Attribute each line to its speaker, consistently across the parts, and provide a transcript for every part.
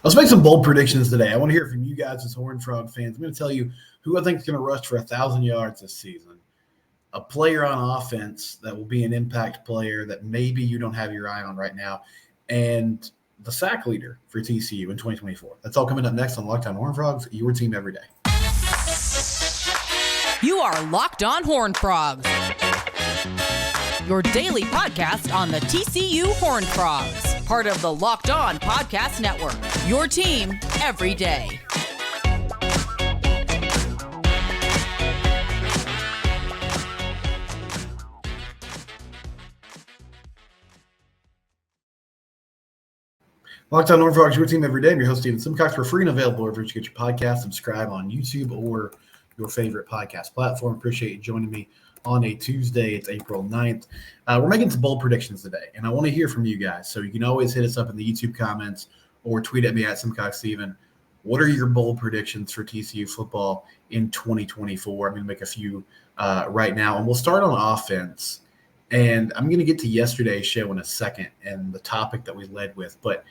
Speaker 1: Let's make some bold predictions today. I want to hear from you guys as Horned Frog fans. I'm going to tell you who I think is going to rush for 1,000 yards this season. A player on offense that will be an impact player that maybe you don't have your eye on right now, and the sack leader for TCU in 2024. That's all coming up next on Locked On Horned Frogs, your team every day.
Speaker 2: You are Locked On Horned Frogs, your daily podcast on the TCU Horned Frogs, part of the Locked On Podcast Network, your team every day.
Speaker 1: Locked On Horned Frogs, your team every day. I'm your host, Steven Simcox. We're free and available wherever you get your podcast. Subscribe on YouTube or your favorite podcast platform. Appreciate you joining me on a Tuesday. It's April 9th. We're making some bold predictions today, and I want to hear from you guys. So you can always hit us up in the YouTube comments or tweet at me at SimcoxSteven. What are your bold predictions for TCU football in 2024? I'm going to make a few right now, and we'll start on offense. And I'm going to get to yesterday's show in a second and the topic that we led with, but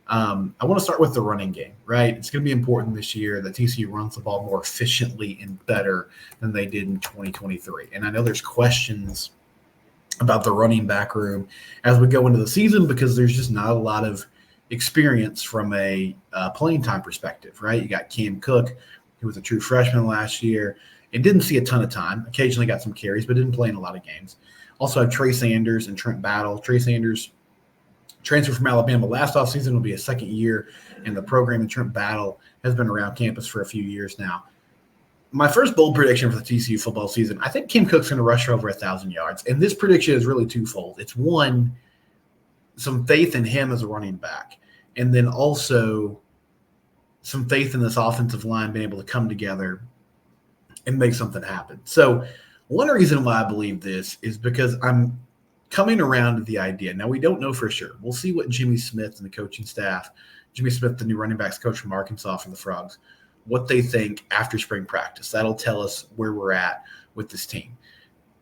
Speaker 1: I want to start with the running game, right? It's going to be important this year that TCU runs the ball more efficiently and better than they did in 2023. And I know there's questions about the running back room as we go into the season because there's just not a lot of experience from a playing time perspective, right? You got Cam Cook, who was a true freshman last year and didn't see a ton of time, occasionally got some carries, but didn't play in a lot of games. Also have Trey Sanders and Trent Battle. Trey Sanders transferred from Alabama last offseason, will be a second year in the program, and Trent Battle has been around campus for a few years now. My first bold prediction for the TCU football season, I think Kim Cook's going to rush for over 1,000 yards, and this prediction is really twofold. It's one, some faith in him as a running back, and then also some faith in this offensive line being able to come together and make something happen. So one reason why I believe this is because I'm coming around to the idea. Now, we don't know for sure. We'll see what Jimmy Smith and the coaching staff, Jimmy Smith, the new running backs coach from Arkansas for the Frogs, what they think after spring practice. That'll tell us where we're at with this team.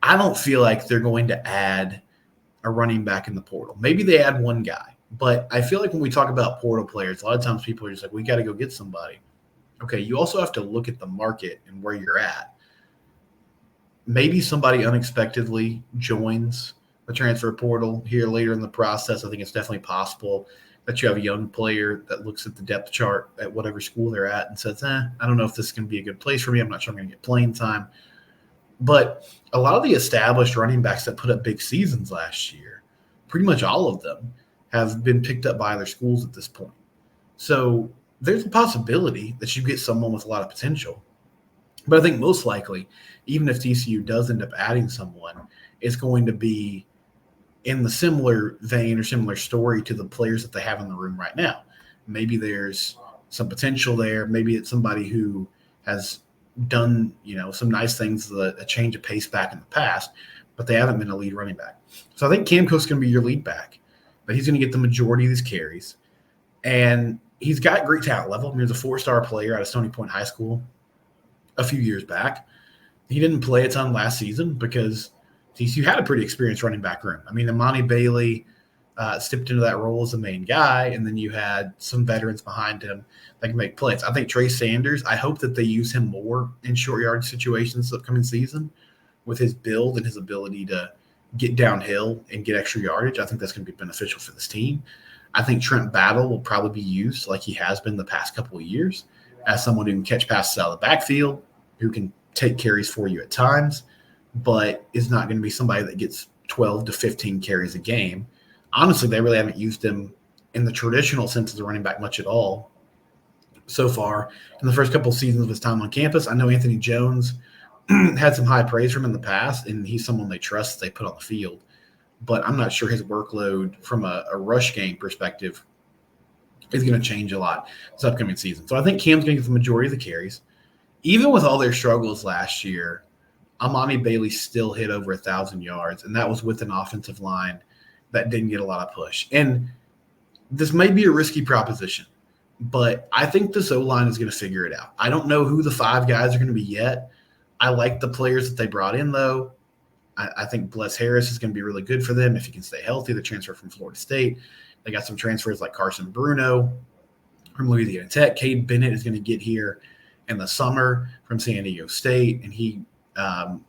Speaker 1: I don't feel like they're going to add a running back in the portal. Maybe they add one guy, but I feel like when we talk about portal players, a lot of times people are just like, we got to go get somebody. Okay, you also have to look at the market and where you're at. Maybe somebody unexpectedly joins the transfer portal here later in the process. I think it's definitely possible that you have a young player that looks at the depth chart at whatever school they're at and says, I don't know if this is going to be a good place for me. I'm not sure I'm going to get playing time. But a lot of the established running backs that put up big seasons last year, pretty much all of them have been picked up by other schools at this point. So there's a possibility that you get someone with a lot of potential. But I think most likely, even if TCU does end up adding someone, it's going to be in the similar vein or similar story to the players that they have in the room right now. Maybe there's some potential there. Maybe it's somebody who has done, some nice things, a change of pace back in the past, but they haven't been a lead running back. So I think Cam Cook's going to be your lead back, but he's going to get the majority of these carries. And he's got great talent level. I mean, he was a 4-star player out of Stony Point High School a few years back. He didn't play a ton last season because TCU had a pretty experienced running back room. I mean, Imani Bailey stepped into that role as the main guy, and then you had some veterans behind him that can make plays. I think Trey Sanders, I hope that they use him more in short yard situations this upcoming season with his build and his ability to get downhill and get extra yardage. I think that's going to be beneficial for this team. I think Trent Battle will probably be used like he has been the past couple of years as someone who can catch passes out of the backfield, who can take carries for you at times, but is not going to be somebody that gets 12 to 15 carries a game. Honestly, they really haven't used him in the traditional sense as a running back much at all so far in the first couple of seasons of his time on campus. I know Anthony Jones had some high praise from him in the past, and he's someone they trust they put on the field. But I'm not sure his workload from a rush game perspective is going to change a lot this upcoming season. So I think Cam's going to get the majority of the carries. Even with all their struggles last year, Imani Bailey still hit over 1,000 yards, and that was with an offensive line that didn't get a lot of push. And this may be a risky proposition, but I think this O-line is going to figure it out. I don't know who the 5 guys are going to be yet. I like the players that they brought in, though. I think Bless Harris is going to be really good for them if he can stay healthy. The transfer from Florida State. They got some transfers like Carson Bruno, from Louisiana Tech. Cade Bennett is going to get here in the summer from San Diego State, and he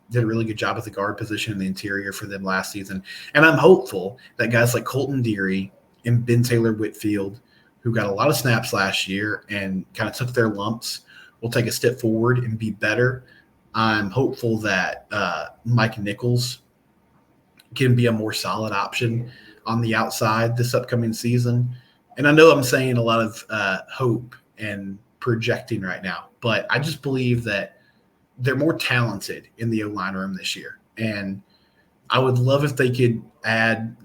Speaker 1: did a really good job at the guard position in the interior for them last season. And I'm hopeful that guys like Colton Deary and Ben Taylor Whitfield, who got a lot of snaps last year and kind of took their lumps, will take a step forward and be better. I'm hopeful that Mike Nichols can be a more solid option on the outside this upcoming season. And I know I'm saying a lot of hope and projecting right now, but I just believe that they're more talented in the O-line room this year. And I would love if they could add,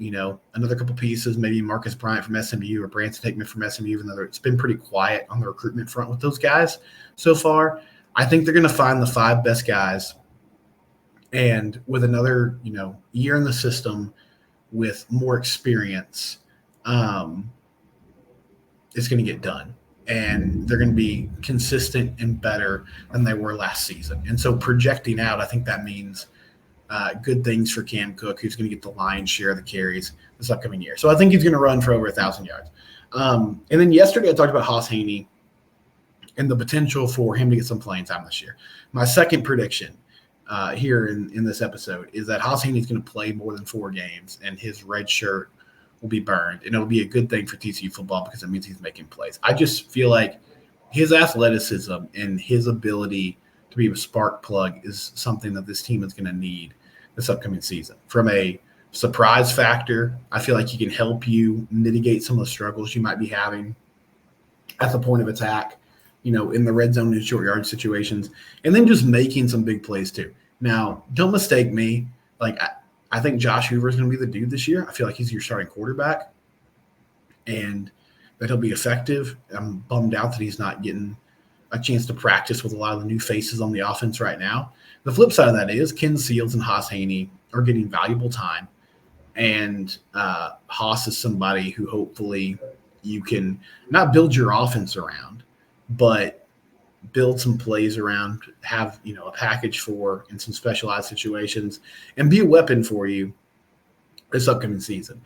Speaker 1: another couple pieces, maybe Marcus Bryant from SMU or Branson Hickman from SMU, even though it's been pretty quiet on the recruitment front with those guys so far. I think they're going to find the 5 best guys. And with another, year in the system with more experience, it's going to get done. And they're going to be consistent and better than they were last season. And so projecting out, I think that means good things for Cam Cook, who's going to get the lion's share of the carries this upcoming year. So I think he's going to run for over 1,000 yards. And then yesterday I talked about Haas Haney and the potential for him to get some playing time this year. My second prediction here in this episode is that Haas Haney is going to play more than 4 games, and his red shirt will be burned. And it'll be a good thing for TCU football because it means he's making plays. I just feel like his athleticism and his ability to be a spark plug is something that this team is going to need this upcoming season. From a surprise factor, I feel like he can help you mitigate some of the struggles you might be having at the point of attack, in the red zone and short yard situations, and then just making some big plays too. Now, don't mistake me. I think Josh Hoover is going to be the dude this year. I feel like he's your starting quarterback and that he'll be effective. I'm bummed out that he's not getting a chance to practice with a lot of the new faces on the offense right now. The flip side of that is Ken Seals and Haas Haney are getting valuable time. And Haas is somebody who hopefully you can not build your offense around, but build some plays around, have, a package for in some specialized situations, and be a weapon for you this upcoming season.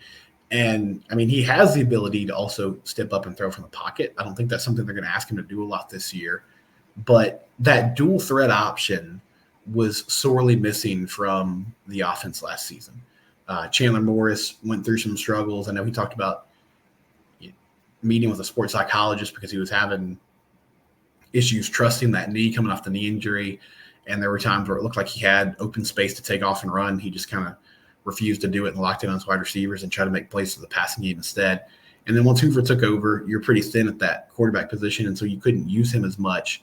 Speaker 1: And, he has the ability to also step up and throw from the pocket. I don't think that's something they're going to ask him to do a lot this year. But that dual threat option was sorely missing from the offense last season. Chandler Morris went through some struggles. I know he talked about meeting with a sports psychologist because he was having issues trusting that knee coming off the knee injury. And there were times where it looked like he had open space to take off and run. He just kind of refused to do it and locked in on his wide receivers and tried to make plays for the passing game instead. And then once Hoover took over, you're pretty thin at that quarterback position, and so you couldn't use him as much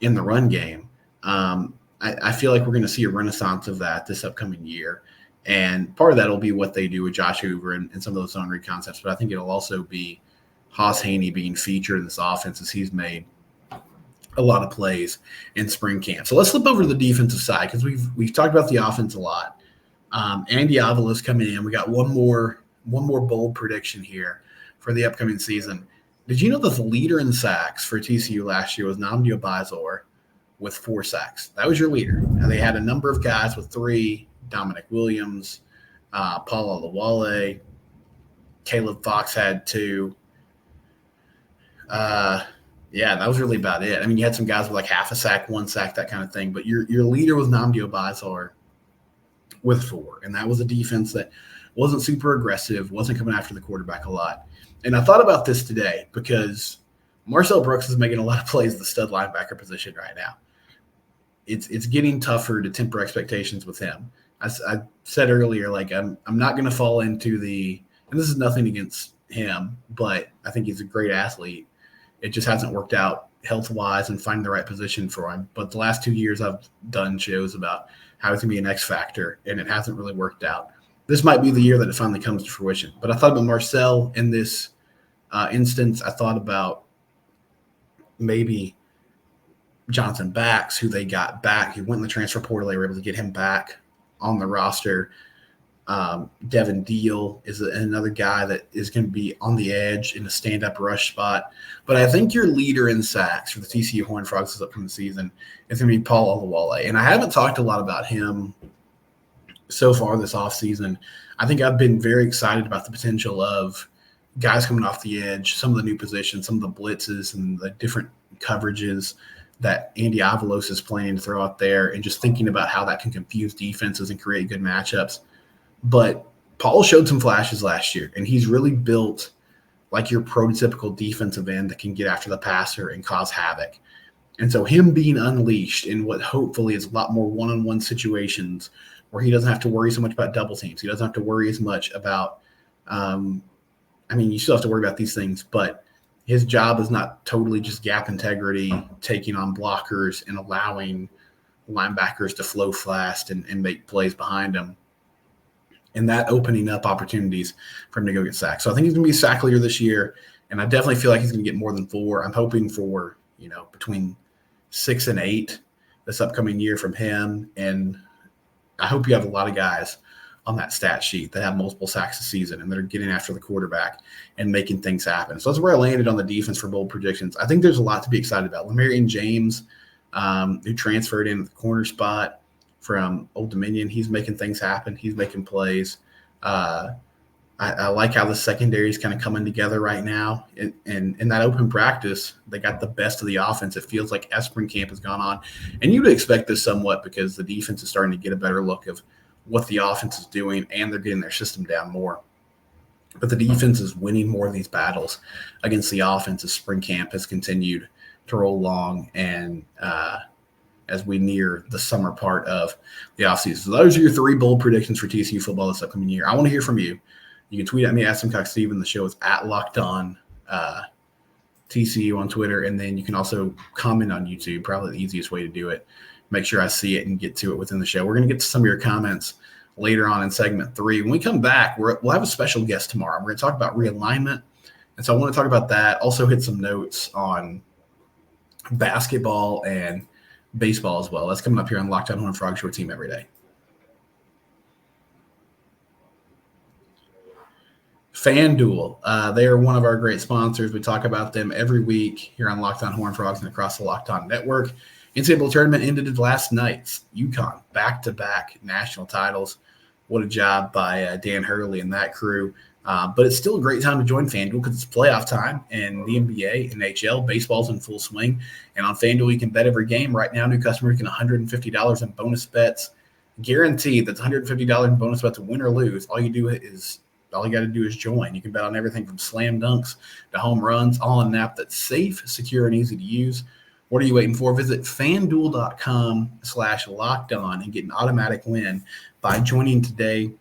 Speaker 1: in the run game. I feel like we're going to see a renaissance of that this upcoming year. And part of that will be what they do with Josh Hoover and some of those zone read concepts. But I think it'll also be Haas Haney being featured in this offense as he's made a lot of plays in spring camp. So let's flip over to the defensive side because we've talked about the offense a lot. Andy Avala's coming in. We got one more bold prediction here for the upcoming season. Did you know that the leader in sacks for TCU last year was Nnamdi Obaizor with 4 sacks? That was your leader. And they had a number of guys with 3, Dominic Williams, Paul Olawale, Caleb Fox had 2. Yeah, that was really about it. You had some guys with like half a sack, 1 sack, that kind of thing. But your leader was Nnamdi Obaizor with 4. And that was a defense that wasn't super aggressive, wasn't coming after the quarterback a lot. And I thought about this today because Marcel Brooks is making a lot of plays at the stud linebacker position right now. It's getting tougher to temper expectations with him. I said earlier, I'm not going to fall into and this is nothing against him, but I think he's a great athlete. It just hasn't worked out health-wise and finding the right position for him. But the last 2 years I've done shows about how he's going to be an X factor, and it hasn't really worked out. This might be the year that it finally comes to fruition. But I thought about Marcel in this instance. I thought about maybe Jonathan Bax, who they got back. He went in the transfer portal. They were able to get him back on the roster. Devin Deal is another guy that is going to be on the edge in a stand-up rush spot. But I think your leader in sacks for the TCU Horned Frogs this upcoming season is going to be Paul Olawale. And I haven't talked a lot about him so far this offseason. I think I've been very excited about the potential of guys coming off the edge, some of the new positions, some of the blitzes and the different coverages that Andy Avalos is planning to throw out there, and just thinking about how that can confuse defenses and create good matchups. But Paul showed some flashes last year, and he's really built like your prototypical defensive end that can get after the passer and cause havoc. And so him being unleashed in what hopefully is a lot more one-on-one situations where he doesn't have to worry so much about double teams. He doesn't have to worry as much about you still have to worry about these things, but his job is not totally just gap integrity, taking on blockers and allowing linebackers to flow fast and make plays behind him. And that opening up opportunities for him to go get sacked. So I think he's going to be a sack leader this year, and I definitely feel like he's going to get more than 4. I'm hoping for, between 6 and 8 this upcoming year from him. And I hope you have a lot of guys on that stat sheet that have multiple sacks a season and that are getting after the quarterback and making things happen. So that's where I landed on the defense for bold predictions. I think there's a lot to be excited about. Lamarian James, who transferred in the corner spot from Old Dominion, he's making things happen. He's making plays. I like how the secondary is kind of coming together right now. And in that open practice, they got the best of the offense. It feels like as spring camp has gone on. And you would expect this somewhat because the defense is starting to get a better look of what the offense is doing, and they're getting their system down more. But the defense is winning more of these battles against the offense as spring camp has continued to roll along, and as we near the summer part of the offseason. So those are your 3 bold predictions for TCU football this upcoming year. I want to hear from you. You can tweet at me, @SimcockSteven. The show is @LockedOn TCU on Twitter, and then you can also comment on YouTube, probably the easiest way to do it. Make sure I see it and get to it within the show. We're going to get to some of your comments later on in segment 3. When we come back, we'll have a special guest tomorrow. We're going to talk about realignment, and so I want to talk about that. Also hit some notes on basketball and baseball as well. That's coming up here on Locked On Horned Frogs, your team every day. FanDuel, they are one of our great sponsors. We talk about them every week here on Locked On Horned Frogs and across the Locked On Network. NCAA tournament ended last night. UConn, back-to-back national titles. What a job by Dan Hurley and that crew. But it's still a great time to join FanDuel because it's playoff time, and the NBA, NHL, baseball's in full swing. And on FanDuel, you can bet every game. Right now, new customers get $150 in bonus bets. Guaranteed that's $150 in bonus bets, win or lose. All you got to do is join. You can bet on everything from slam dunks to home runs, all in an app that's safe, secure, and easy to use. What are you waiting for? Visit FanDuel.com/lockedon and get an automatic win by joining today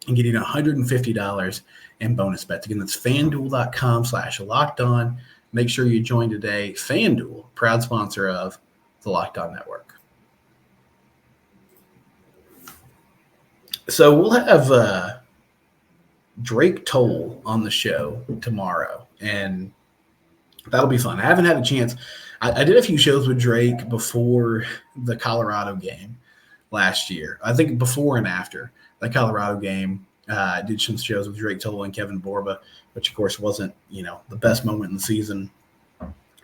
Speaker 1: and getting $150 in bonus bets. Again, that's FanDuel.com/lockedon. Make sure you join today. FanDuel, proud sponsor of the Locked On Network. So we'll have Drake Toll on the show tomorrow, and that'll be fun. I haven't had a chance. I did a few shows with Drake before the Colorado game last year. I think before and after the Colorado game, I did some shows with Drake Toll and Kevin Borba, which, of course, wasn't, the best moment in the season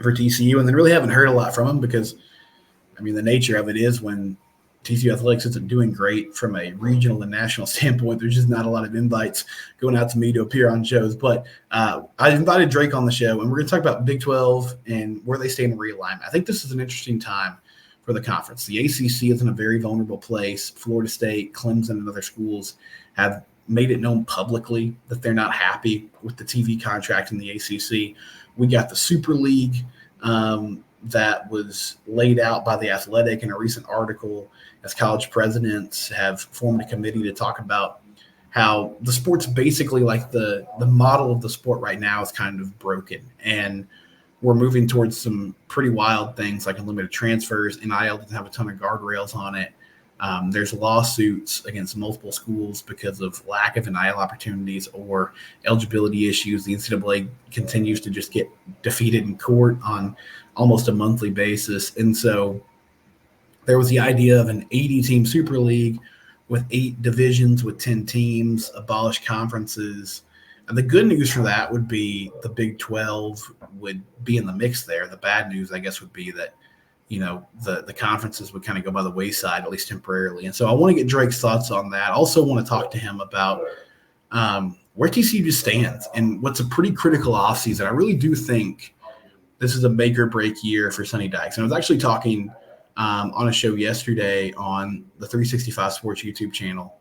Speaker 1: for TCU. And then really haven't heard a lot from him because, the nature of it is when TCU Athletics isn't doing great from a regional and national standpoint, there's just not a lot of invites going out to me to appear on shows. But I invited Drake on the show, and we're going to talk about Big 12 and where they stand in realignment. I think this is an interesting time for the conference. The ACC is in a very vulnerable place. Florida State, Clemson, and other schools have made it known publicly that they're not happy with the TV contract in the ACC. We got the Super League that was laid out by The Athletic in a recent article as college presidents have formed a committee to talk about how the sport's basically like the model of the sport right now is kind of broken. And we're moving towards some pretty wild things like unlimited transfers. NIL doesn't have a ton of guardrails on it. There's lawsuits against multiple schools because of lack of NIL opportunities or eligibility issues. The NCAA continues to just get defeated in court on almost a monthly basis. And so there was the idea of an 80-team Super League with 8 divisions with 10 teams, abolish conferences. And the good news for that would be the Big 12 would be in the mix there. The bad news, I guess, would be that the conferences would kind of go by the wayside, at least temporarily. And so I want to get Drake's thoughts on that. Also want to talk to him about where TCU just stands and what's a pretty critical offseason. I really do think this is a make or break year for Sonny Dykes. And I was actually talking on a show yesterday on the 365 Sports YouTube channel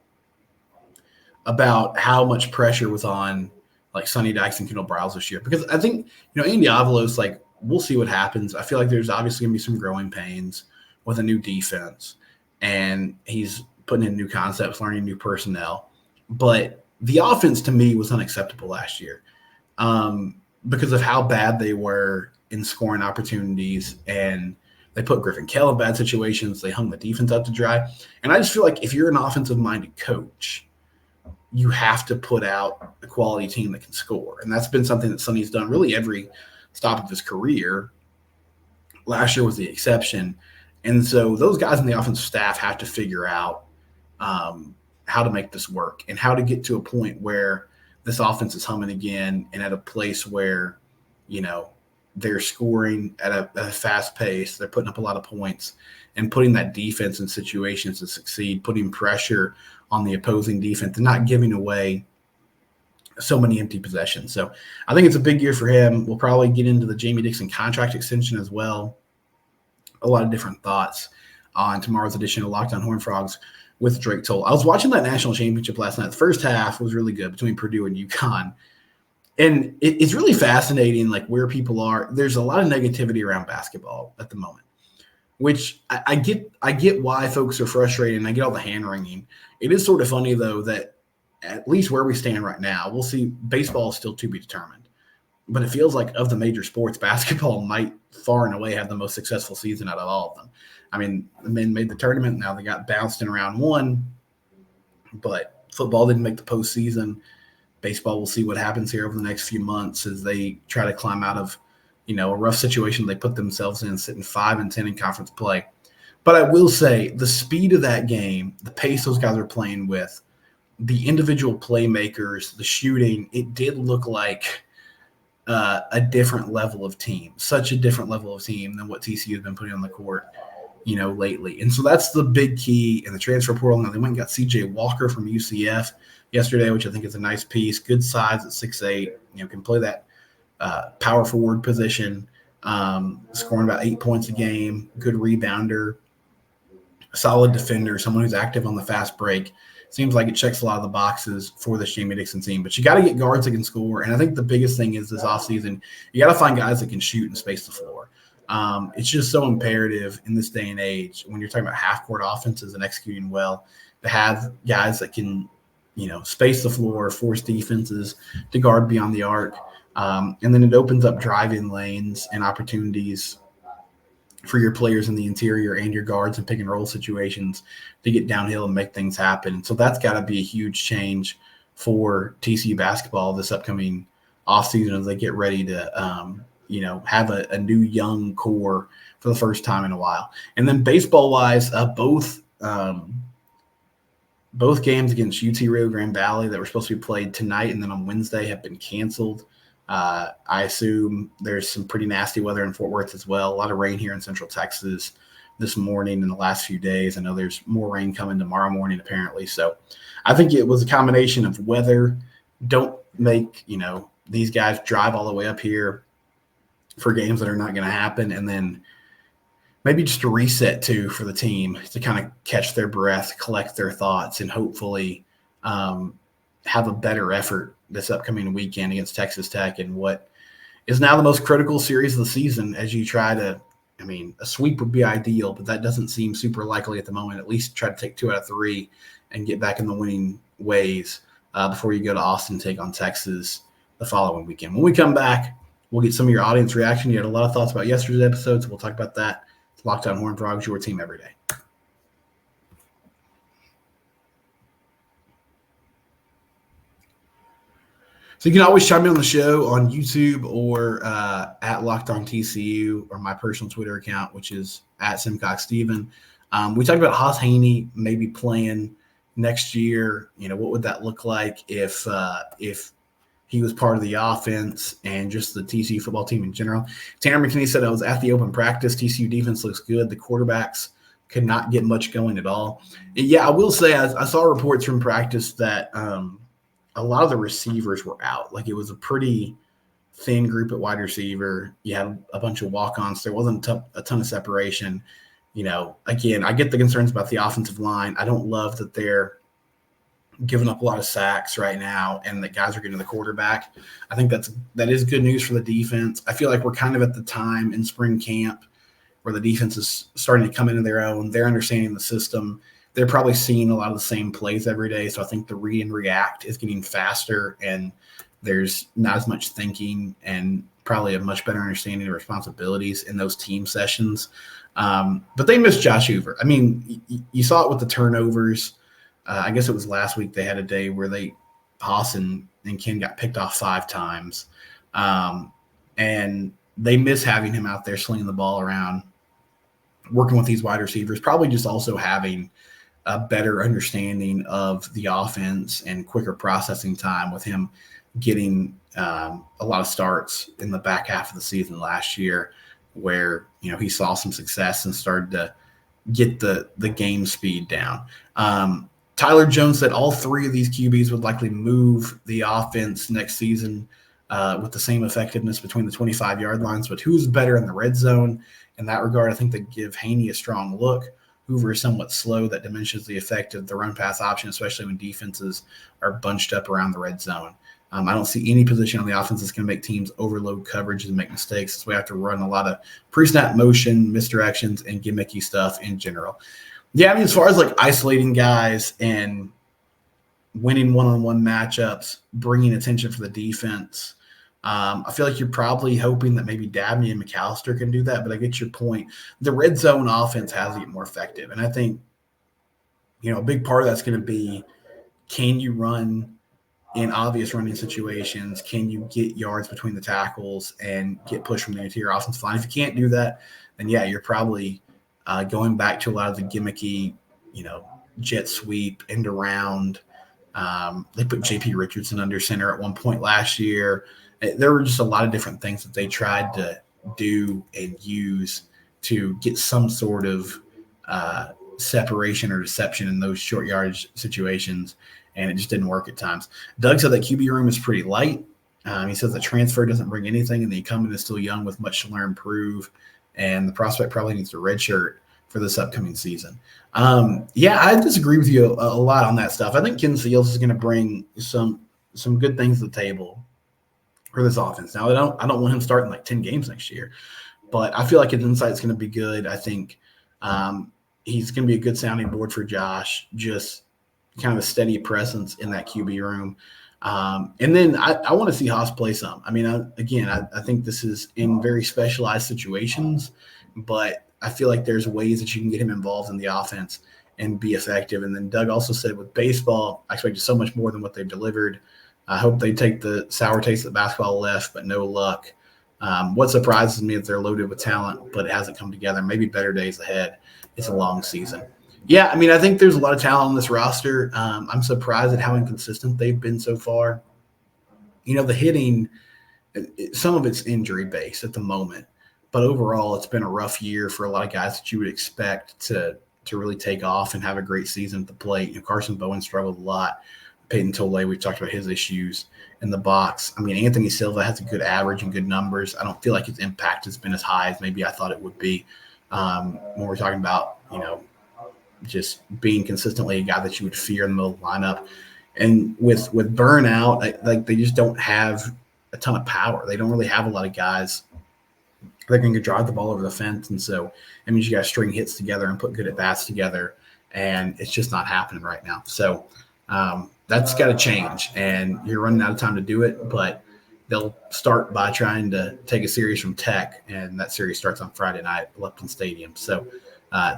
Speaker 1: about how much pressure was on like Sonny Dykes and Kendall Briles this year. Because I think, Andy Avalos, like, we'll see what happens. I feel like there's obviously going to be some growing pains with a new defense. And he's putting in new concepts, learning new personnel. But the offense to me was unacceptable last year because of how bad they were in scoring opportunities. And they put Griffin Kell in bad situations. They hung the defense up to dry. And I just feel like if you're an offensive-minded coach, you have to put out a quality team that can score. And that's been something that Sonny's done really every stop of his career. Last year was the exception. And so those guys in the offensive staff have to figure out how to make this work and how to get to a point where this offense is humming again and at a place where, they're scoring at a fast pace. They're putting up a lot of points and putting that defense in situations to succeed, putting pressure on the opposing defense and not giving away so many empty possessions. So I think it's a big year for him. We'll probably get into the Jamie Dixon contract extension as well. A lot of different thoughts on tomorrow's edition of Locked On Horned Frogs with Drake Toll. I was watching that national championship last night. The first half was really good between Purdue and UConn. And it's really fascinating, like, where people are. There's a lot of negativity around basketball at the moment, which I get why folks are frustrated, and I get all the hand-wringing. It is sort of funny, though, that at least where we stand right now, we'll see baseball is still to be determined. But it feels like of the major sports, basketball might far and away have the most successful season out of all of them. I mean, the men made the tournament. Now they got bounced in round one, but football didn't make the postseason. Baseball, we'll see what happens here over the next few months as they try to climb out of, a rough situation they put themselves in, sitting 5-10 in conference play. But I will say the speed of that game, the pace those guys are playing with, the individual playmakers, the shooting, it did look like a different level of team, such a different level of team than what TCU has been putting on the court, lately. And so that's the big key in the transfer portal. Now they went and got CJ Walker from UCF yesterday, which I think is a nice piece. Good size at 6'8", can play that power forward position, scoring about 8 points a game, good rebounder, solid defender, someone who's active on the fast break. Seems like it checks a lot of the boxes for this Jamie Dixon team. But you got to get guards that can score. And I think the biggest thing is this offseason, you got to find guys that can shoot and space the floor. It's just so imperative in this day and age when you're talking about half-court offenses and executing well to have guys that can, space the floor, force defenses to guard beyond the arc. And then it opens up drive-in lanes and opportunities for your players in the interior and your guards and pick and roll situations to get downhill and make things happen. So that's got to be a huge change for TCU basketball this upcoming offseason as they get ready to, have a new young core for the first time in a while. And then baseball-wise, both games against UT Rio Grande Valley that were supposed to be played tonight and then on Wednesday have been canceled. I assume there's some pretty nasty weather in Fort Worth as well. A lot of rain here in Central Texas this morning in the last few days. I know there's more rain coming tomorrow morning apparently. So I think it was a combination of weather. Don't make, these guys drive all the way up here for games that are not going to happen. And then maybe just a reset too for the team to kind of catch their breath, collect their thoughts, and hopefully have a better effort this upcoming weekend against Texas Tech in what is now the most critical series of the season as you try to, a sweep would be ideal, but that doesn't seem super likely at the moment. At least try to take 2 out of 3 and get back in the winning ways before you go to Austin, take on Texas the following weekend. When we come back, we'll get some of your audience reaction. You had a lot of thoughts about yesterday's episode, so we'll talk about that. It's Locked On Horned Frogs, your team every day. So you can always chime in on the show on YouTube or at Locked On TCU or my personal Twitter account, which is at SimcockSteven. We talked about Haas Haney maybe playing next year. What would that look like if he was part of the offense and just the TCU football team in general? Tanner McKinney said, I was at the open practice. TCU defense looks good. The quarterbacks could not get much going at all. And yeah, I will say I saw reports from practice that a lot of the receivers were out. Like, it was a pretty thin group at wide receiver. You had a bunch of walk-ons. There wasn't a ton of separation. Again, I get the concerns about the offensive line. I don't love that they're giving up a lot of sacks right now and that guys are getting the quarterback. I think that is good news for the defense. I feel like we're kind of at the time in spring camp where the defense is starting to come into their own. They're understanding the system. They're probably seeing a lot of the same plays every day. So I think the read and react is getting faster, and there's not as much thinking and probably a much better understanding of responsibilities in those team sessions. But they missed Josh Hoover. I mean, you saw it with the turnovers. I guess it was last week they had a day where Haas and Ken got picked off 5 times. And they miss having him out there slinging the ball around, working with these wide receivers, probably just also having a better understanding of the offense and quicker processing time with him getting a lot of starts in the back half of the season last year where, he saw some success and started to get the game speed down. Tyler Jones said all 3 of these QBs would likely move the offense next season with the same effectiveness between the 25-yard lines, but who's better in the red zone? In that regard, I think they give Haney a strong look. Hoover is somewhat slow. That diminishes the effect of the run-pass option, especially when defenses are bunched up around the red zone. I don't see any position on the offense that's going to make teams overload coverage and make mistakes. So we have to run a lot of pre-snap motion, misdirections, and gimmicky stuff in general. Yeah, I mean, as far as like isolating guys and winning one-on-one matchups, bringing attention for the defense, I feel like you're probably hoping that maybe Dabney and McAllister can do that, but I get your point. The red zone offense has to get more effective. And I think, a big part of that's going to be, can you run in obvious running situations? Can you get yards between the tackles and get pushed from the interior offensive line? If you can't do that, then yeah, you're probably going back to a lot of the gimmicky, jet sweep, end around. They put J.P. Richardson under center at one point last year. There were just a lot of different things that they tried to do and use to get some sort of separation or deception in those short yardage situations, and it just didn't work at times. Doug said that QB room is pretty light. He says the transfer doesn't bring anything, and the incumbent is still young with much to learn, prove, and the prospect probably needs a redshirt for this upcoming season. Yeah, I disagree with you a lot on that stuff. I think Ken Seals is going to bring some good things to the table for this offense. Now, I don't want him starting like 10 games next year, but I feel like his insight is going to be good. I think he's going to be a good sounding board for Josh, just kind of a steady presence in that QB room. And then I want to see Haas play some. I mean, I think this is in very specialized situations, but I feel like there's ways that you can get him involved in the offense and be effective. And then Doug also said with baseball, I expected so much more than what they've delivered. I hope they take the sour taste that basketball left, but no luck. What surprises me is they're loaded with talent, but it hasn't come together. Maybe better days ahead. It's a long season. Yeah, I mean, I think there's a lot of talent on this roster. I'm surprised at how inconsistent they've been so far. The hitting, some of it's injury-based at the moment, but overall it's been a rough year for a lot of guys that you would expect to really take off and have a great season at the plate. Carson Bowen struggled a lot. Peyton Tole, we've talked about his issues in the box. I mean, Anthony Silva has a good average and good numbers. I don't feel like his impact has been as high as maybe I thought it would be when we're talking about, just being consistently a guy that you would fear in the middle of the lineup. And with burnout, like they just don't have a ton of power. They don't really have a lot of guys that can drive the ball over the fence. And so it means you got to string hits together and put good at-bats together, and it's just not happening right now. So that's got to change, and you're running out of time to do it, but they'll start by trying to take a series from Tech, and that series starts on Friday night at Lupton Stadium. So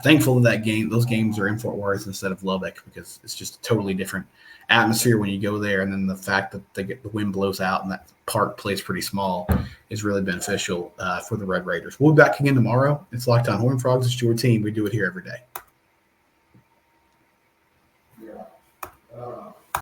Speaker 1: thankful that those games are in Fort Worth instead of Lubbock, because it's just a totally different atmosphere when you go there. And then the fact that the wind blows out and that park plays pretty small is really beneficial for the Red Raiders. We'll be back again tomorrow. It's Locked On Horned Frogs. It's your team. We do it here every day.